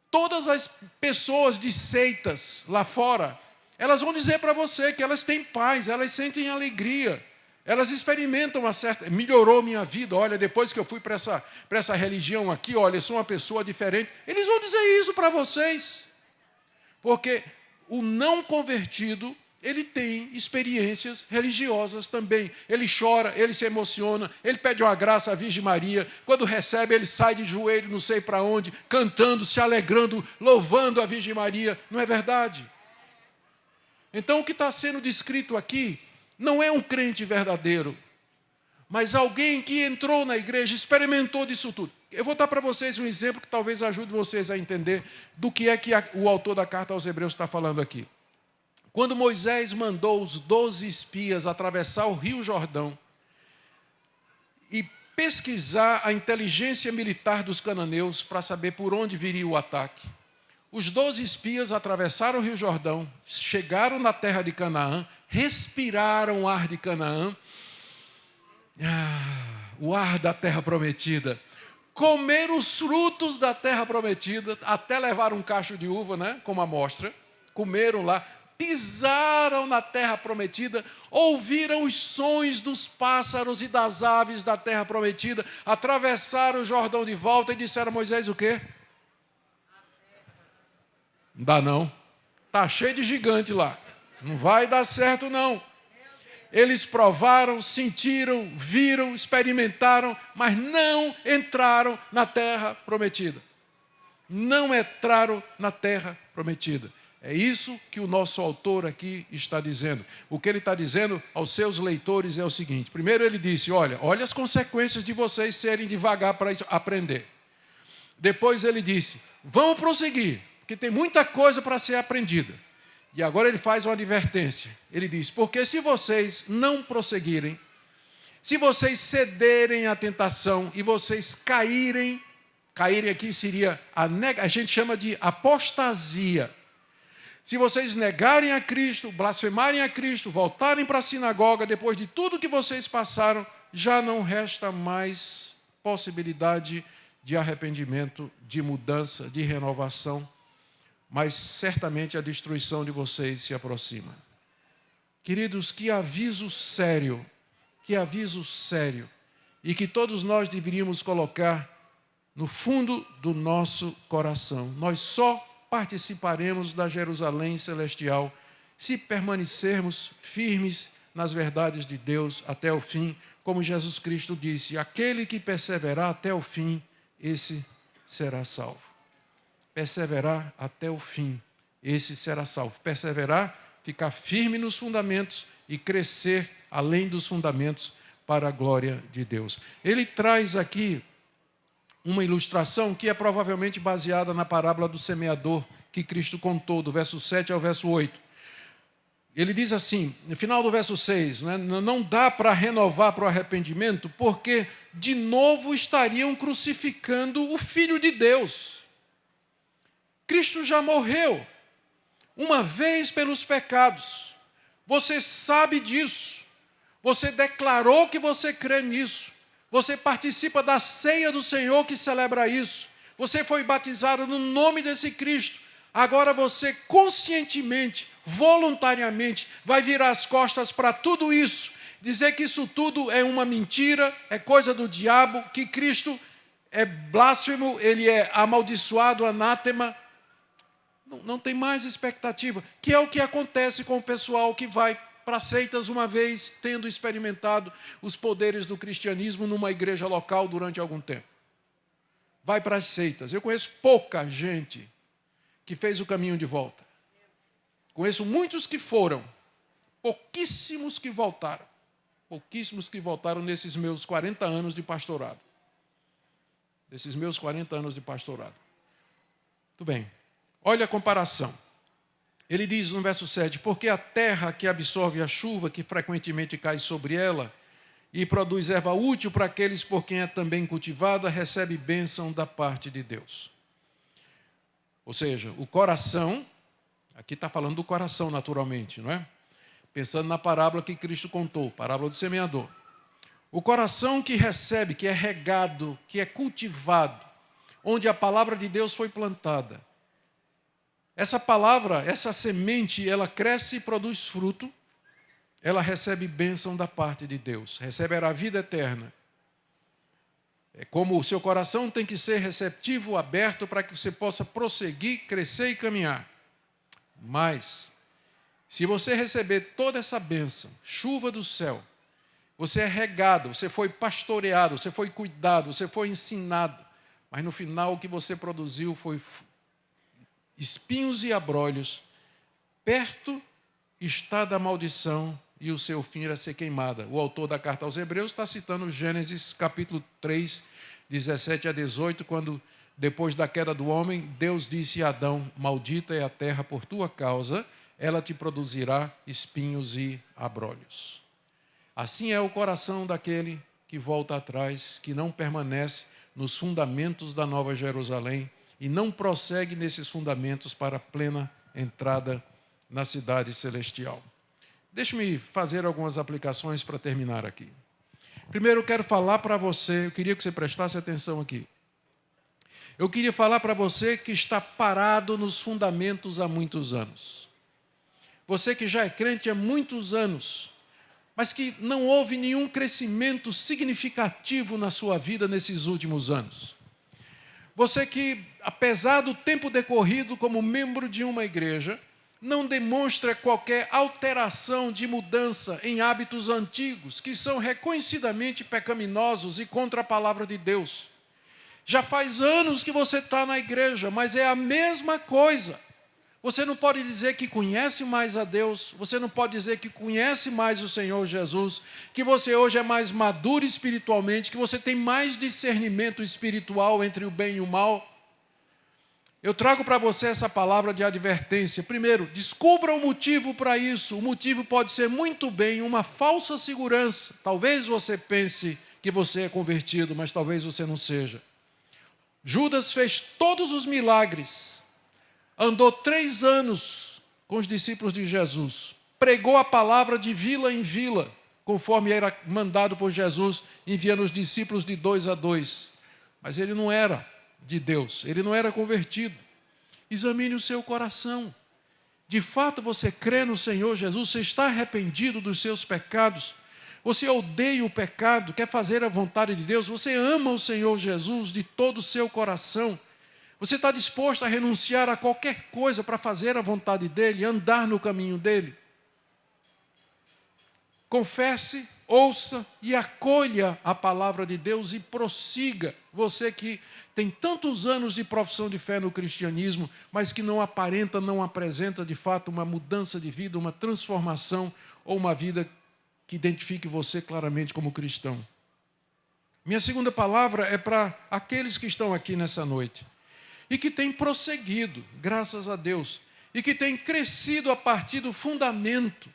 Todas as pessoas de seitas lá fora, elas vão dizer para você que elas têm paz, elas sentem alegria, elas experimentam uma certa... Melhorou minha vida, olha, depois que eu fui para essa religião aqui, olha, eu sou uma pessoa diferente. Eles vão dizer isso para vocês. Porque o não convertido, ele tem experiências religiosas também. Ele chora, ele se emociona, ele pede uma graça à Virgem Maria. Quando recebe, ele sai de joelho, não sei para onde, cantando, se alegrando, louvando a Virgem Maria. Não é verdade? Então, o que está sendo descrito aqui não é um crente verdadeiro, mas alguém que entrou na igreja, experimentou disso tudo. Eu vou dar para vocês um exemplo que talvez ajude vocês a entender do que é que o autor da carta aos Hebreus está falando aqui. Quando Moisés mandou os 12 espias atravessar o Rio Jordão e pesquisar a inteligência militar dos cananeus para saber por onde viria o ataque, os 12 espias atravessaram o Rio Jordão, chegaram na terra de Canaã, respiraram o ar de Canaã, o ar da terra prometida, comeram os frutos da terra prometida, até levaram um cacho de uva, como amostra, comeram lá, pisaram na terra prometida, ouviram os sons dos pássaros e das aves da terra prometida, atravessaram o Jordão de volta e disseram a Moisés o quê? Não dá não, está cheio de gigante lá, não vai dar certo não. Eles provaram, sentiram, viram, experimentaram, mas não entraram na terra prometida. Não entraram na terra prometida. É isso que o nosso autor aqui está dizendo. O que ele está dizendo aos seus leitores é o seguinte. Primeiro ele disse, olha as consequências de vocês serem devagar para aprender. Depois ele disse, vamos prosseguir, porque tem muita coisa para ser aprendida. E agora ele faz uma advertência. Ele diz, porque se vocês não prosseguirem, se vocês cederem à tentação e vocês caírem aqui seria, a gente chama de apostasia. Se vocês negarem a Cristo, blasfemarem a Cristo, voltarem para a sinagoga, depois de tudo que vocês passaram, já não resta mais possibilidade de arrependimento, de mudança, de renovação, mas certamente a destruição de vocês se aproxima. Queridos, que aviso sério, e que todos nós deveríamos colocar no fundo do nosso coração. Nós só participaremos da Jerusalém celestial se permanecermos firmes nas verdades de Deus até o fim, como Jesus Cristo disse, aquele que perseverar até o fim, esse será salvo. Perseverar até o fim, esse será salvo. Perseverar, ficar firme nos fundamentos e crescer além dos fundamentos para a glória de Deus. Ele traz aqui uma ilustração que é provavelmente baseada na parábola do semeador que Cristo contou, do verso 7 ao verso 8. Ele diz assim, no final do verso 6, né, não dá para renovar para o arrependimento, porque de novo estariam crucificando o Filho de Deus. Cristo já morreu uma vez pelos pecados. Você sabe disso. Você declarou que você crê nisso. Você participa da ceia do Senhor que celebra isso. Você foi batizado no nome desse Cristo. Agora você conscientemente, voluntariamente, vai virar as costas para tudo isso. Dizer que isso tudo é uma mentira, é coisa do diabo, que Cristo é blasfemo, ele é amaldiçoado, anátema. Não tem mais expectativa, que é o que acontece com o pessoal que vai para seitas uma vez, tendo experimentado os poderes do cristianismo numa igreja local durante algum tempo. Vai para as seitas. Eu conheço pouca gente que fez o caminho de volta. Conheço muitos que foram, pouquíssimos que voltaram. Pouquíssimos que voltaram nesses meus 40 anos de pastorado. Desses meus 40 anos de pastorado. Muito bem. Olha a comparação. Ele diz no verso 7, porque a terra que absorve a chuva que frequentemente cai sobre ela e produz erva útil para aqueles por quem é também cultivada, recebe bênção da parte de Deus. Ou seja, o coração, aqui está falando do coração naturalmente, não é? Pensando na parábola que Cristo contou, parábola do semeador. O coração que recebe, que é regado, que é cultivado, onde a palavra de Deus foi plantada. Essa palavra, essa semente, ela cresce e produz fruto, ela recebe bênção da parte de Deus, recebe a vida eterna. É como o seu coração tem que ser receptivo, aberto, para que você possa prosseguir, crescer e caminhar. Mas, se você receber toda essa bênção, chuva do céu, você é regado, você foi pastoreado, você foi cuidado, você foi ensinado, mas no final o que você produziu foi espinhos e abrolhos, perto está da maldição e o seu fim era ser queimada. O autor da carta aos Hebreus está citando Gênesis capítulo 3, 17 a 18, quando, depois da queda do homem, Deus disse a Adão, maldita é a terra por tua causa, ela te produzirá espinhos e abrolhos. Assim é o coração daquele que volta atrás, que não permanece nos fundamentos da Nova Jerusalém e não prossegue nesses fundamentos para a plena entrada na cidade celestial. Deixe-me fazer algumas aplicações para terminar aqui. Primeiro, eu quero falar para você, eu queria que você prestasse atenção aqui. Eu queria falar para você que está parado nos fundamentos há muitos anos. Você que já é crente há muitos anos, mas que não houve nenhum crescimento significativo na sua vida nesses últimos anos. Você que, apesar do tempo decorrido como membro de uma igreja, não demonstra qualquer alteração de mudança em hábitos antigos, que são reconhecidamente pecaminosos e contra a palavra de Deus. Já faz anos que você está na igreja, mas é a mesma coisa. Você não pode dizer que conhece mais a Deus, você não pode dizer que conhece mais o Senhor Jesus, que você hoje é mais maduro espiritualmente, que você tem mais discernimento espiritual entre o bem e o mal. Eu trago para você essa palavra de advertência. Primeiro, descubra o motivo para isso. O motivo pode ser muito bem uma falsa segurança. Talvez você pense que você é convertido, mas talvez você não seja. Judas fez todos os milagres. Andou 3 anos com os discípulos de Jesus. Pregou a palavra de vila em vila, conforme era mandado por Jesus, enviando os discípulos de 2 a 2. Mas ele não era de Deus, ele não era convertido. Examine o seu coração. De fato você crê no Senhor Jesus, você está arrependido dos seus pecados, você odeia o pecado, quer fazer a vontade de Deus, você ama o Senhor Jesus de todo o seu coração, você está disposto a renunciar a qualquer coisa para fazer a vontade dEle, andar no caminho dEle. Confesse, ouça e acolha a palavra de Deus e prossiga. Você que tem tantos anos de profissão de fé no cristianismo, mas que não aparenta, não apresenta de fato uma mudança de vida, uma transformação ou uma vida que identifique você claramente como cristão. Minha segunda palavra é para aqueles que estão aqui nessa noite e que têm prosseguido, graças a Deus, e que têm crescido a partir do fundamento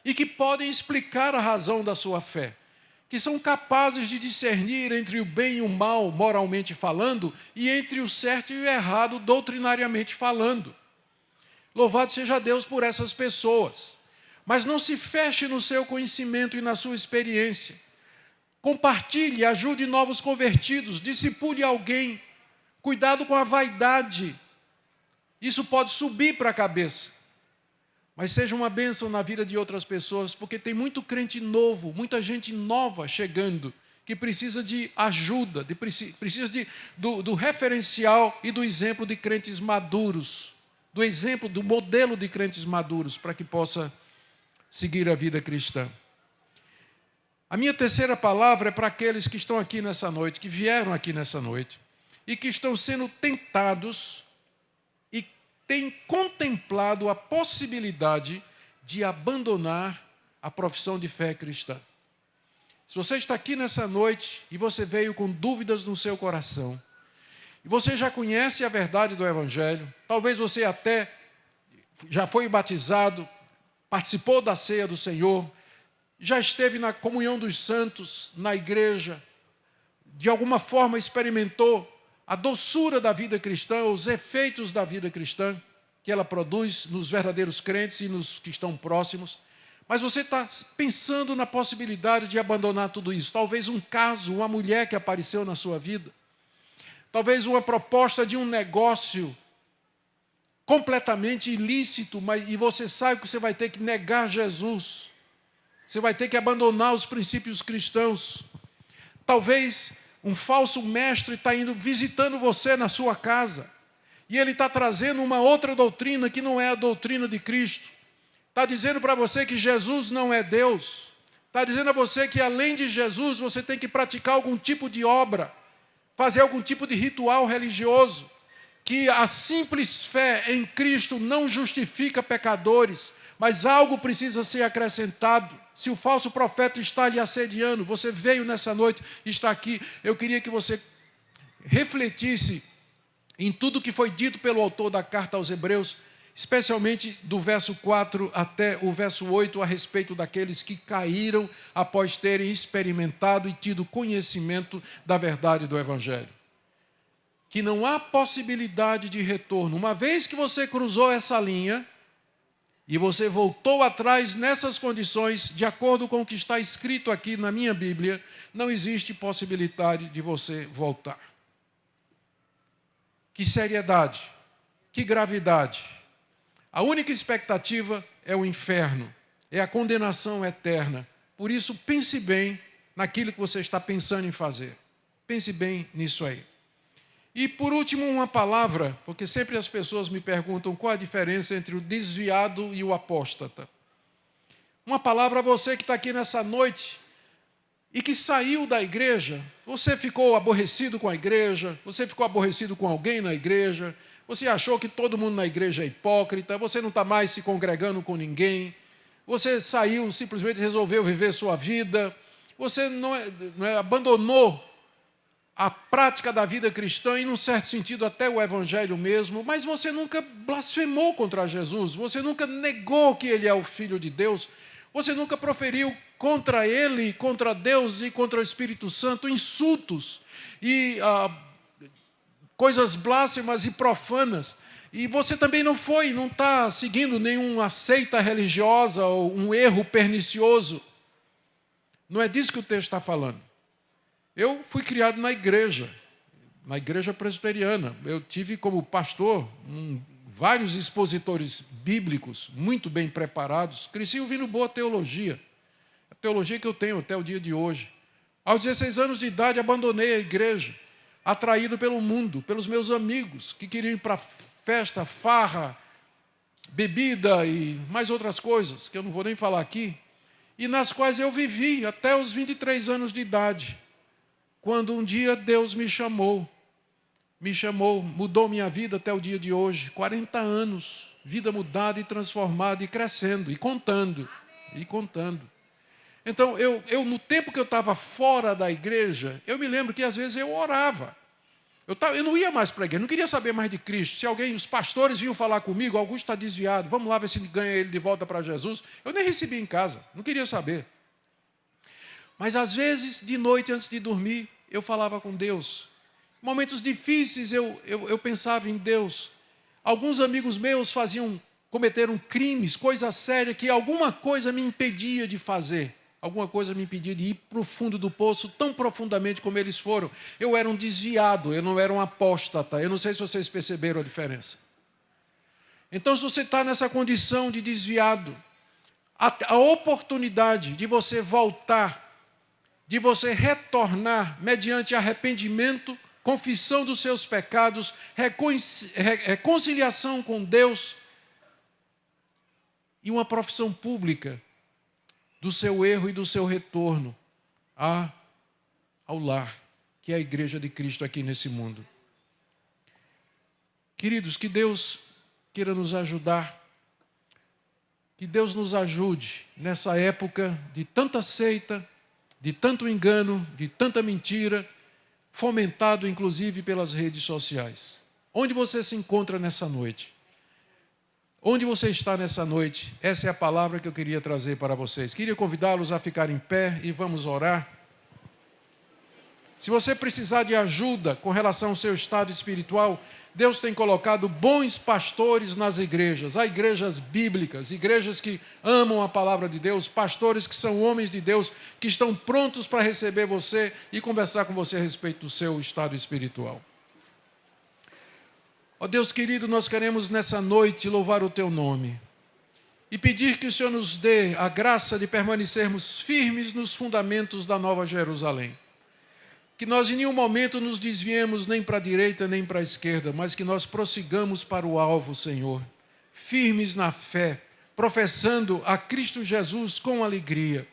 e que podem explicar a razão da sua fé, que são capazes de discernir entre o bem e o mal, moralmente falando, e entre o certo e o errado, doutrinariamente falando. Louvado seja Deus por essas pessoas. Mas não se feche no seu conhecimento e na sua experiência. Compartilhe, ajude novos convertidos, discipule alguém. Cuidado com a vaidade. Isso pode subir para a cabeça. Mas seja uma bênção na vida de outras pessoas, porque tem muito crente novo, muita gente nova chegando, que precisa de ajuda, precisa do referencial e do exemplo de crentes maduros, do exemplo, do modelo de crentes maduros, para que possa seguir a vida cristã. A minha terceira palavra é para aqueles que estão aqui nessa noite, que vieram aqui nessa noite, e que estão sendo tentados e têm contemplado a possibilidade de abandonar a profissão de fé cristã. Se você está aqui nessa noite e você veio com dúvidas no seu coração, e você já conhece a verdade do Evangelho, talvez você até já foi batizado, participou da ceia do Senhor, já esteve na comunhão dos santos, na igreja, de alguma forma experimentou a doçura da vida cristã, os efeitos da vida cristã que ela produz nos verdadeiros crentes e nos que estão próximos. Mas você está pensando na possibilidade de abandonar tudo isso. Talvez um caso, uma mulher que apareceu na sua vida. Talvez uma proposta de um negócio completamente ilícito, e você sabe que você vai ter que negar Jesus. Você vai ter que abandonar os princípios cristãos. Talvez um falso mestre está indo visitando você na sua casa. E ele está trazendo uma outra doutrina que não é a doutrina de Cristo. Está dizendo para você que Jesus não é Deus. Está dizendo a você que além de Jesus você tem que praticar algum tipo de obra, fazer algum tipo de ritual religioso, que a simples fé em Cristo não justifica pecadores, mas algo precisa ser acrescentado. Se o falso profeta está lhe assediando, você veio nessa noite, está aqui, eu queria que você refletisse em tudo que foi dito pelo autor da carta aos Hebreus, especialmente do verso 4 até o verso 8, a respeito daqueles que caíram após terem experimentado e tido conhecimento da verdade do Evangelho. Que não há possibilidade de retorno. Uma vez que você cruzou essa linha e você voltou atrás nessas condições, de acordo com o que está escrito aqui na minha Bíblia, não existe possibilidade de você voltar. Que seriedade, que gravidade. A única expectativa é o inferno, é a condenação eterna. Por isso, pense bem naquilo que você está pensando em fazer. Pense bem nisso aí. E, por último, uma palavra, porque sempre as pessoas me perguntam qual a diferença entre o desviado e o apóstata. Uma palavra a você que está aqui nessa noite e que saiu da igreja. Você ficou aborrecido com a igreja, você ficou aborrecido com alguém na igreja, você achou que todo mundo na igreja é hipócrita, você não está mais se congregando com ninguém, você saiu, simplesmente resolveu viver sua vida, você abandonou a prática da vida cristã e, num certo sentido, até o evangelho mesmo, mas você nunca blasfemou contra Jesus, você nunca negou que ele é o Filho de Deus, você nunca proferiu contra ele, contra Deus e contra o Espírito Santo insultos e coisas blasfemas e profanas. E você também não está seguindo nenhuma seita religiosa ou um erro pernicioso. Não é disso que o texto está falando. Eu fui criado na igreja presbiteriana. Eu tive como pastor vários expositores bíblicos muito bem preparados. Cresci ouvindo boa teologia. A teologia que eu tenho até o dia de hoje. Aos 16 anos de idade, abandonei a igreja, atraído pelo mundo, pelos meus amigos, que queriam ir para festa, farra, bebida e mais outras coisas, que eu não vou nem falar aqui, e nas quais eu vivi até os 23 anos de idade. Quando um dia Deus me chamou, mudou minha vida até o dia de hoje, 40 anos, vida mudada e transformada e crescendo, e contando. Então, no tempo que eu estava fora da igreja, eu me lembro que às vezes eu orava. Eu não ia mais para a igreja, não queria saber mais de Cristo. Se os pastores vinham falar comigo, Augusto está desviado, vamos lá ver se ganha ele de volta para Jesus. Eu nem recebia em casa, não queria saber. Mas às vezes, de noite, antes de dormir, eu falava com Deus. Em momentos difíceis, eu pensava em Deus. Alguns amigos meus cometeram crimes, coisa séria, que alguma coisa me impedia de fazer. Alguma coisa me impedia de ir para o fundo do poço tão profundamente como eles foram. Eu era um desviado, eu não era um apóstata. Eu não sei se vocês perceberam a diferença. Então, se você está nessa condição de desviado, a oportunidade de você voltar, de você retornar mediante arrependimento, confissão dos seus pecados, reconciliação com Deus e uma profissão pública do seu erro e do seu retorno ao lar, que é a igreja de Cristo aqui nesse mundo. Queridos, que Deus queira nos ajudar, que Deus nos ajude nessa época de tanta seita, de tanto engano, de tanta mentira, fomentado inclusive pelas redes sociais. Onde você se encontra nessa noite? Onde você está nessa noite? Essa é a palavra que eu queria trazer para vocês. Queria convidá-los a ficar em pé e vamos orar. Se você precisar de ajuda com relação ao seu estado espiritual, Deus tem colocado bons pastores nas igrejas. Há igrejas bíblicas, igrejas que amam a palavra de Deus, pastores que são homens de Deus, que estão prontos para receber você e conversar com você a respeito do seu estado espiritual. Ó Deus querido, nós queremos nessa noite louvar o Teu nome e pedir que o Senhor nos dê a graça de permanecermos firmes nos fundamentos da Nova Jerusalém. Que nós em nenhum momento nos desviemos nem para a direita nem para a esquerda, mas que nós prossigamos para o alvo, Senhor, firmes na fé, professando a Cristo Jesus com alegria.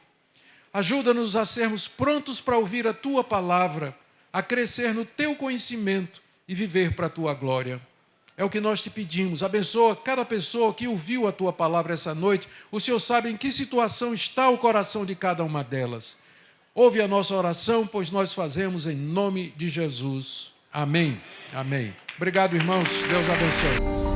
Ajuda-nos a sermos prontos para ouvir a Tua palavra, a crescer no Teu conhecimento e viver para a Tua glória. É o que nós te pedimos. Abençoa cada pessoa que ouviu a Tua palavra essa noite. O Senhor sabe em que situação está o coração de cada uma delas. Ouve a nossa oração, pois nós fazemos em nome de Jesus. Amém. Amém. Obrigado, irmãos. Deus abençoe.